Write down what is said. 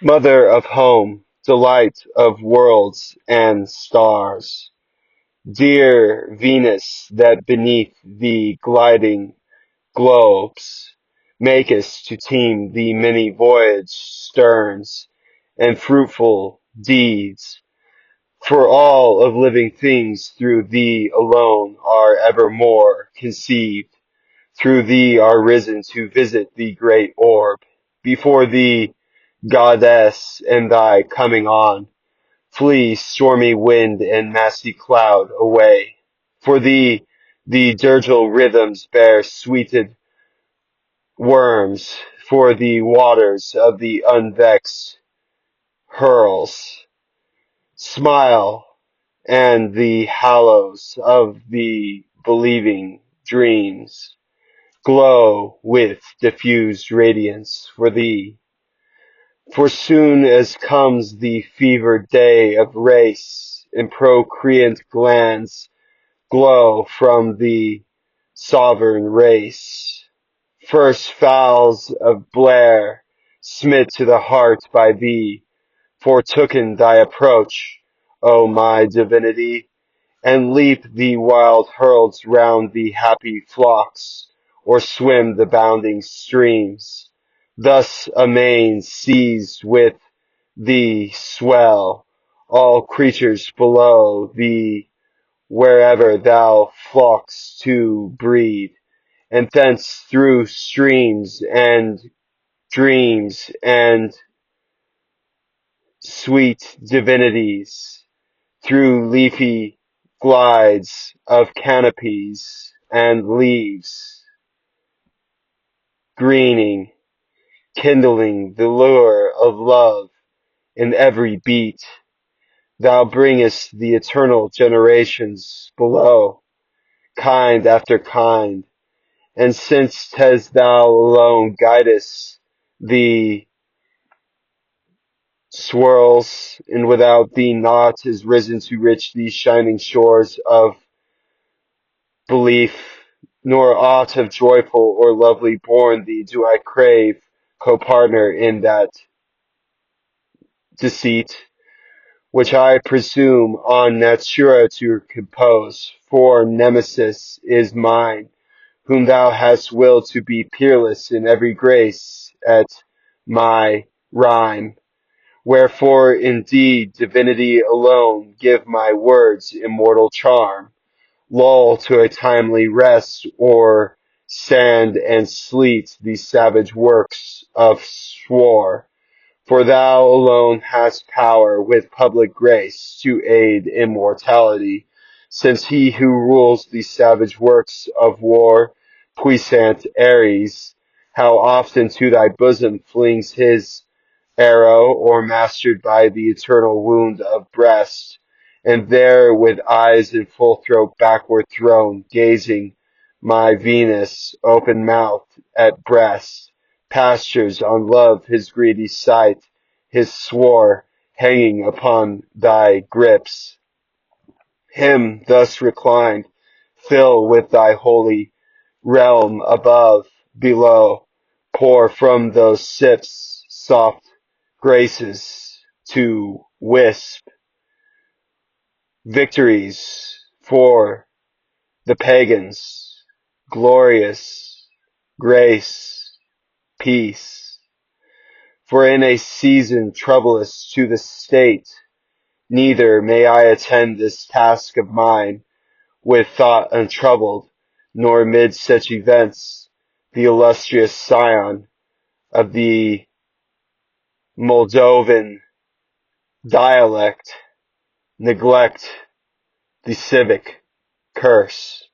Mother of home, delight of worlds and stars, dear Venus that beneath thee gliding globes makest to teem the many voyage sterns and fruitful deeds, for all of living things through thee alone are evermore conceived, through thee are risen to visit the great orb, before thee goddess and thy coming on, flee stormy wind and massy cloud away. For thee the dirgal rhythms bear sweeted worms, for the waters of the unvexed hurls smile, and the hallows of the believing dreams glow with diffused radiance for thee. For soon as comes the fevered day of race, and procreant glands glow from the sovereign race, first fowls of Blair, smit to the heart by thee, fortooken thy approach, O my divinity, and leap the wild herds round the happy flocks, or swim the bounding streams. Thus amain seized with the swell, all creatures below thee, wherever thou flockst to breed, and thence through streams and dreams and sweet divinities, through leafy glides of canopies and leaves, greening, kindling the lure of love in every beat. Thou bringest the eternal generations below, kind after kind, and since 'tis thou alone guidest the swirls, and without thee naught is risen to reach these shining shores of belief, nor aught of joyful or lovely born thee do I crave, co-partner in that deceit, which I presume on Natura to compose, for Nemesis is mine, whom thou hast willed to be peerless in every grace at my rhyme. Wherefore indeed divinity alone give my words immortal charm, lull to a timely rest, or sand and sleet these savage works of swore. For thou alone hast power with public grace to aid immortality, since he who rules these savage works of war, puissant Ares, how often to thy bosom flings his arrow, or mastered by the eternal wound of breast, and there with eyes in full throat backward thrown, gazing, my Venus, open mouthed at breast, pastures on love his greedy sight, his swore hanging upon thy grips. Him thus reclined, fill with thy holy realm above, below, pour from those sips soft graces to wisp victories for the pagans, glorious grace, peace. For in a season troublous to the state, neither may I attend this task of mine with thought untroubled, nor mid such events the illustrious scion of the Moldovan dialect neglect the civic curse.